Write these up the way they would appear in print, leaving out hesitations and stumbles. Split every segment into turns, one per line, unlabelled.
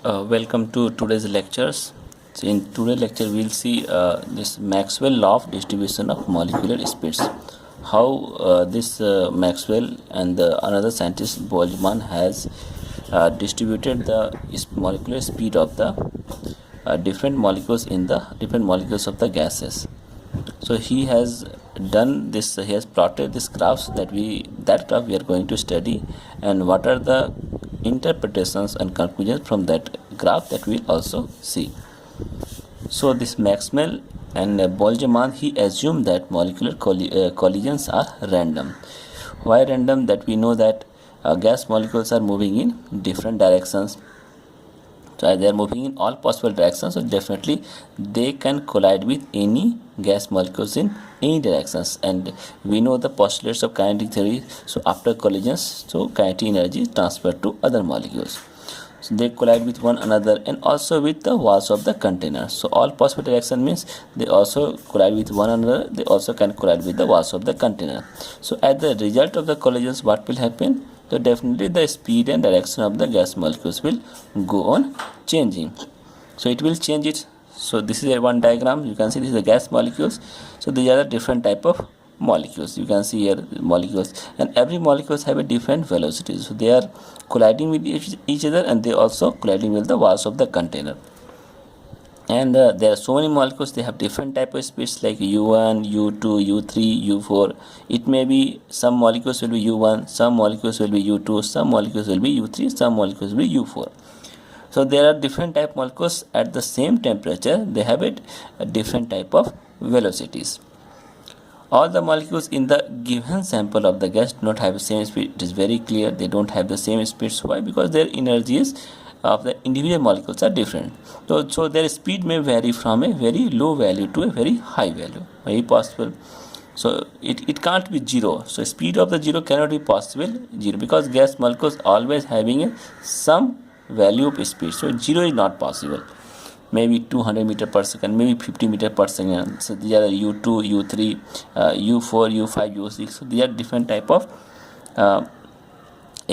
Welcome to today's lectures. So in today's lecture, we'll see this Maxwell law of distribution of molecular speeds. How this Maxwell and another scientist Boltzmann has distributed the molecular speed of the different molecules in the different molecules of the gases. So he has done this. He has plotted this graphs that graph we are going to study, and what are the interpretations and conclusions from that graph that we'll also see. So this Maxwell and Boltzmann, he assumed that molecular collisions are random. Why random? That we know that gas molecules are moving in different directions. So they are moving in all possible directions, so definitely they can collide with any gas molecules in any directions. And we know the postulates of kinetic theory. So after collisions, so kinetic energy is transferred to other molecules. So they collide with one another and also with the walls of the container. So all possible direction means they also collide with one another. They also can collide with the walls of the container. So as the result of the collisions, what will happen? So definitely the speed and direction of the gas molecules will go on changing. So it will change it. So this is a one diagram. You can see this is the gas molecules. So these are the different type of molecules. You can see here molecules, and every molecules have a different velocity. So they are colliding with each other, and they also colliding with the walls of the container. And there are so many molecules, they have different type of speeds like u1, u2, u3, u4. It may be some molecules will be u1, some molecules will be u2, some molecules will be u3, some molecules will be u4. So there are different type molecules at the same temperature. They have a different type of velocities. All the molecules in the given sample of the gas do not have the same speed. It is very clear they don't have the same speeds. Why? Because their energies of the individual molecules are different. So their speed may vary from a very low value to a very high value. Very possible. So it can't be zero. So speed of the zero cannot be possible zero, because gas molecules always having some value of speed. So zero is not possible. Maybe 200 meter per second, maybe 50 meter per second. So these are u2, u3, u4, u5, u6. So these are different type of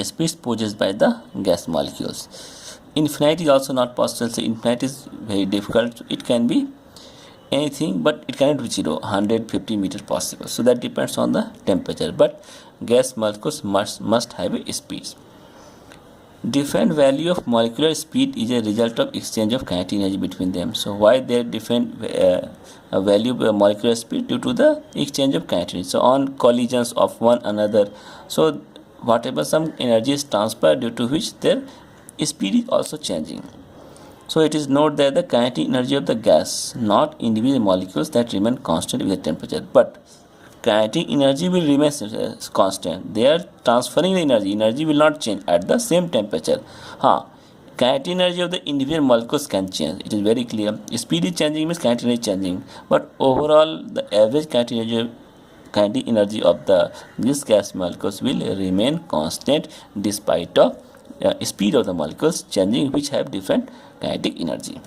speeds possessed by the gas molecules. Infinite is also not possible. So infinite is very difficult. It can be anything, but it cannot be zero. 150 meters possible. So that depends on the temperature. But gas molecules must have a speed. Different value of molecular speed is a result of exchange of kinetic energy between them. So why there different value of molecular speed? Due to the exchange of kinetic energy. So on collisions of one another, so whatever some energy is transferred, due to which their speed is also changing. So it is note that the kinetic energy of the gas, not individual molecules, that remain constant with the temperature, but kinetic energy will remain constant. They are transferring the energy will not change at the same temperature. Kinetic energy of the individual molecules can change. It is very clear. Speed is changing means kinetic energy is changing, but overall the average kinetic energy of these gas molecules will remain constant despite of speed of the molecules changing, which have different kinetic energy.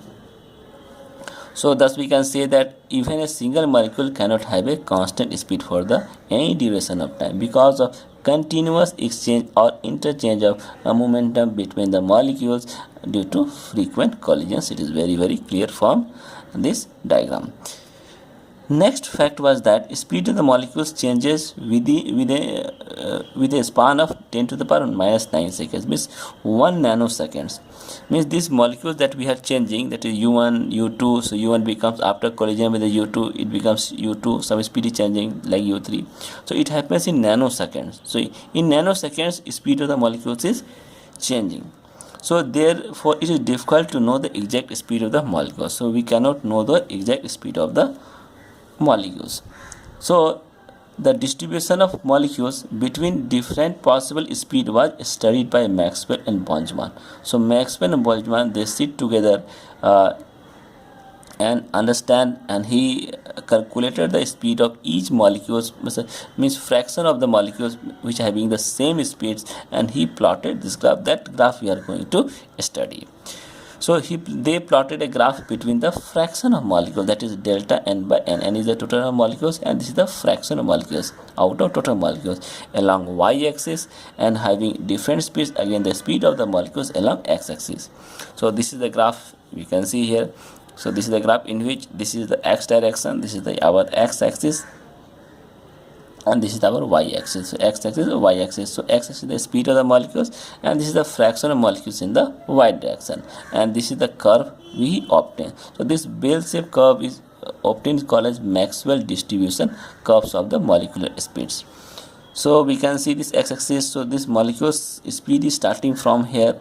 So thus we can say that even a single molecule cannot have a constant speed for any duration of time, because of continuous exchange or interchange of momentum between the molecules due to frequent collisions. It is very clear from this diagram. Next fact was that speed of the molecules changes with a span of 10 to the power minus 9 seconds, means 1 nanoseconds. Means these molecules that we are changing, that is u1, u2. So u1 becomes, after collision with the u2, it becomes u2. Some speed is changing like u3. So it happens in nanoseconds. So in nanoseconds, speed of the molecules is changing. So therefore it is difficult to know the exact speed of the molecules. So we cannot know the exact speed of the molecules. So the distribution of molecules between different possible speed was studied by Maxwell and Boltzmann. So Maxwell and Boltzmann, they sit together and understand, and he calculated the speed of each molecules, means fraction of the molecules which are having the same speeds, and he plotted this graph. That graph we are going to study. So they plotted a graph between the fraction of molecules, that is delta n by n. N is the total of molecules and this is the fraction of molecules out of total molecules along y-axis, and having different speeds, again the speed of the molecules along x-axis. So this is the graph we can see here. So this is the graph in which this is the x direction, this is our x-axis, and this is our y-axis. So x-axis or y-axis. So x-axis is the speed of the molecules and this is the fraction of molecules in the y direction, and this is the curve we obtain. So this bell-shaped curve is obtained, called as Maxwell distribution curves of the molecular speeds. So we can see this x-axis. So this molecule's speed is starting from here,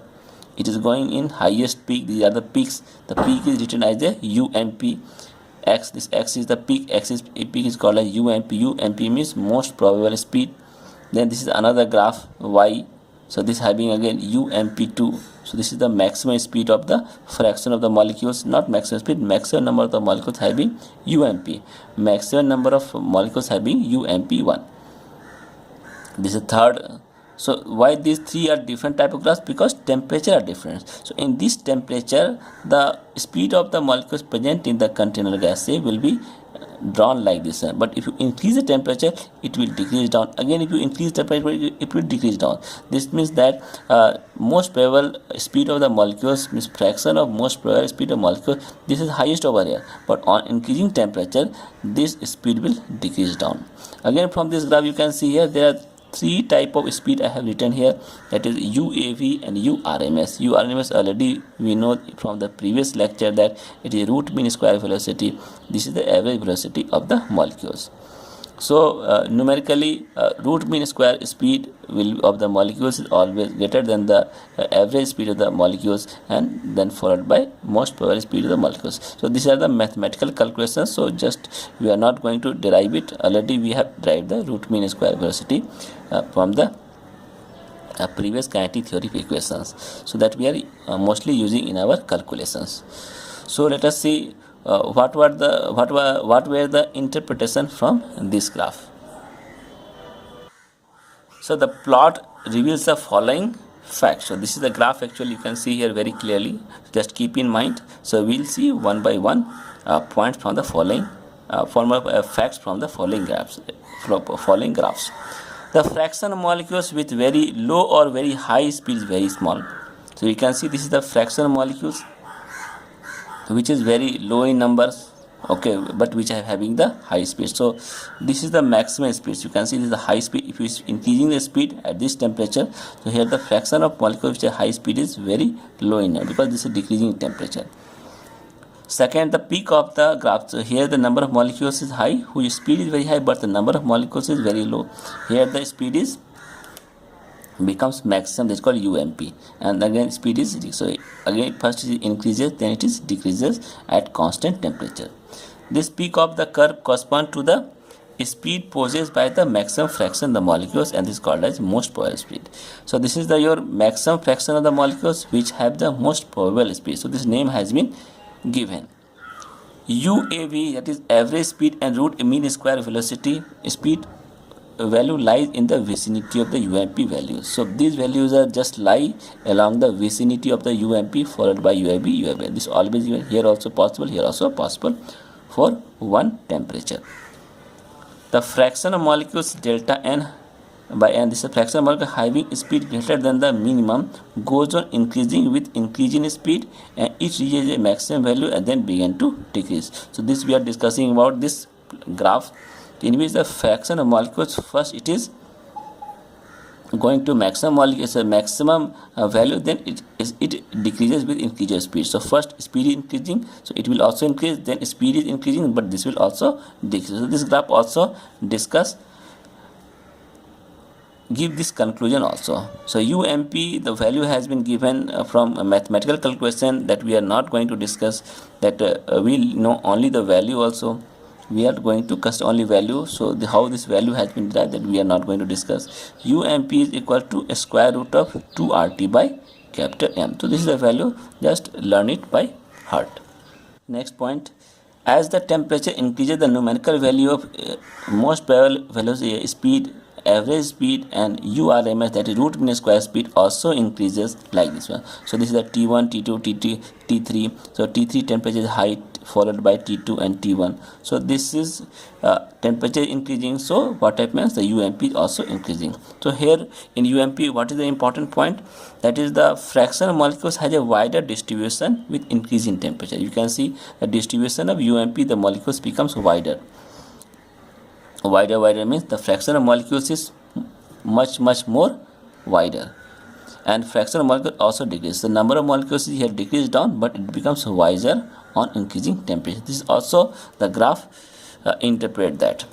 it is going in highest peak. These are the peaks. The peak is written as a UMP. X, this x is the peak, peak is called as UMP. UMP means most probable speed. Then this is another graph y. So this having again UMP2. So this is the maximum speed of the fraction of the molecules, not maximum speed, maximum number of the molecules having UMP. Maximum number of molecules having UMP1. This is third. So why these three are different type of graphs? Because temperature are different. So in this temperature, the speed of the molecules present in the container gas will be drawn like this. But if you increase the temperature, it will decrease down. Again, if you increase the temperature, it will decrease down. This means that most probable speed of the molecules means fraction of most probable speed of molecules. This is highest over here. But on increasing temperature, this speed will decrease down. Again, from this graph, you can see here there are three type of speed I have written here, that is UAV and URMS. URMS already we know from the previous lecture that it is root mean square velocity. This is the average velocity of the molecules. So numerically root mean square speed of the molecules is always greater than the average speed of the molecules, and then followed by most probable speed of the molecules. So these are the mathematical calculations. So just we are not going to derive it. Already we have derived the root mean square velocity from the previous kinetic theory equations. So that we are mostly using in our calculations. So let us see what were the interpretation from this graph. So the plot reveals the following facts. So this is the graph, actually you can see here very clearly. Just keep in mind. So we'll see one by one points from the following facts from the following graphs. The fraction of molecules with very low or very high speed is very small. So you can see this is the fraction of molecules which is very low in numbers, okay, but which are having the high speed. So this is the maximum speed. You can see this is the high speed. If you is increasing the speed at this temperature, so here the fraction of molecules which are high speed is very low in here, because this is decreasing temperature. Second, the peak of the graph. So here the number of molecules is high, whose speed is very high, but the number of molecules is very low. Here the speed is becomes maximum, that's called UMP, and again speed is, so again first it increases, then it is decreases at constant temperature. This peak of the curve corresponds to the speed possessed by the maximum fraction of the molecules, and this is called as most probable speed. So this is your maximum fraction of the molecules which have the most probable speed. So this name has been given. UAV, that is average speed, and root mean square velocity speed value lies in the vicinity of the UMP values. So these values are just lie along the vicinity of the UMP followed by UAV, UAV. This always given, here also possible, here also possible for one temperature. The fraction of molecules delta n by n, this is a fraction of molecules having speed greater than the minimum, goes on increasing with increasing speed, and it reaches a maximum value and then begin to decrease. So this we are discussing about this graph, in which the fraction of molecules first it is going to maximum molecules, a maximum value, then it decreases with increasing speed. So first speed is increasing, so it will also increase, then speed is increasing, but this will also decrease. So this graph also give this conclusion also. So UMP, the value has been given from a mathematical calculation that we are not going to discuss, that we know only the value also. We are going to cast only value. So how this value has been derived, that we are not going to discuss. UMP is equal to a square root of 2 RT by capital M. So this is the value, just learn it by heart. Next point, as the temperature increases, the numerical value of most probable velocity speed average speed and URMS, that is root mean square speed, also increases like this one. So this is the T1, T2, T2, T3. So T3 temperature is high, followed by T2 and T1. So this is temperature increasing, so what happens, the UMP is also increasing. So here in UMP, what is the important point? That is the fraction of molecules has a wider distribution with increasing temperature. You can see the distribution of UMP, the molecules becomes wider. Wider means the fraction of molecules is much more wider, and fraction of molecules also decreases. The number of molecules is here decreased down, but it becomes wiser on increasing temperature. This is also the graph interpret that.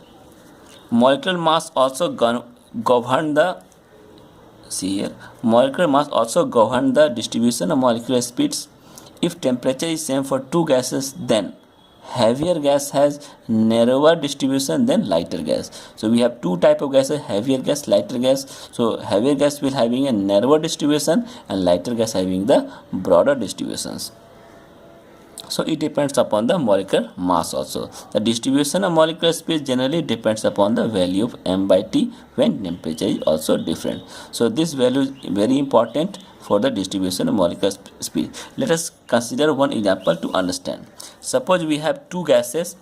Molecular mass also govern the, see here, molecular mass also govern the distribution of molecular speeds. If temperature is same for two gases, then heavier gas has narrower distribution than lighter gas. So we have two type of gases, heavier gas, lighter gas. So heavier gas will having a narrower distribution and lighter gas having the broader distributions. So it depends upon the molecular mass also. The distribution of molecular speed generally depends upon the value of m/t when temperature is also different. So this value is very important for the distribution of molecular speed. Let us consider one example to understand. Suppose we have two gases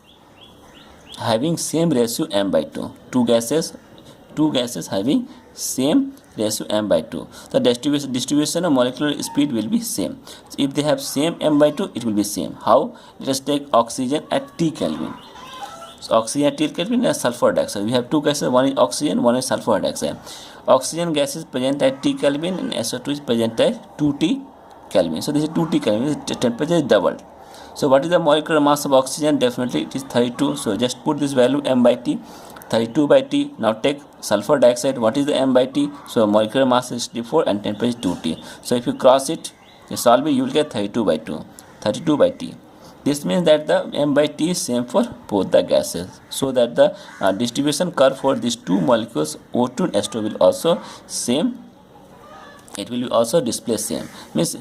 having same ratio m/2. Two gases having same ratio m/2. The distribution of molecular speed will be same. So if they have same m/2, it will be same. How? Let us take oxygen at T Kelvin. So oxygen at T Kelvin and sulfur dioxide. We have two gases, one is oxygen, one is sulfur dioxide. Oxygen gas is present at T Kelvin and SO2 is present at 2T Kelvin. So this is 2T Kelvin. The temperature is doubled. So what is the molecular mass of oxygen? Definitely it is 32. So just put this value m/t. 32/T. Now take sulfur dioxide. What is the m/T? So molecular mass is 64 and temperature is 2T. So if you cross it, you solve it, you will get 32/2. 32/T. This means that the m/T is same for both the gases. So that the distribution curve for these two molecules O2 and S2 will also same. It will also display same. Means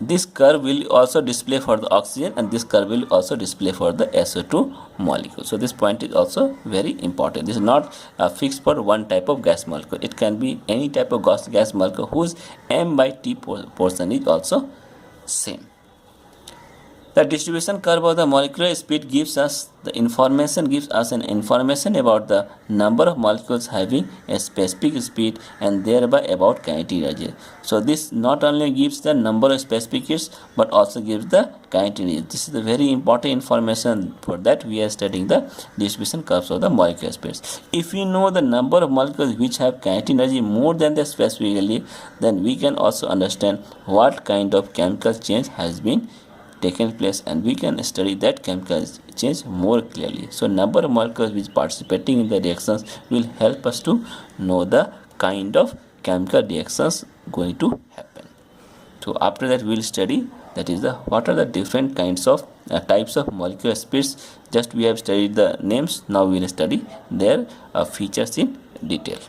this curve will also display for the oxygen and this curve will also display for the SO2 molecule. So this point is also very important. This is not fixed for one type of gas molecule. It can be any type of gas molecule whose m/t portion is also same. The distribution curve of the molecular speed gives us an information about the number of molecules having a specific speed and thereby about kinetic energy. So this not only gives the number of specific hits but also gives the kinetic energy. This is the very important information. For that we are studying the distribution curves of the molecular speeds. If we know the number of molecules which have kinetic energy more than the specific value, then we can also understand what kind of chemical change has been taken place and we can study that chemical change more clearly. So number of molecules which participating in the reactions will help us to know the kind of chemical reactions going to happen. So after that we will study, that is the what are the different kinds of types of molecular speeds. Just we have studied the names, now we will study their features in detail.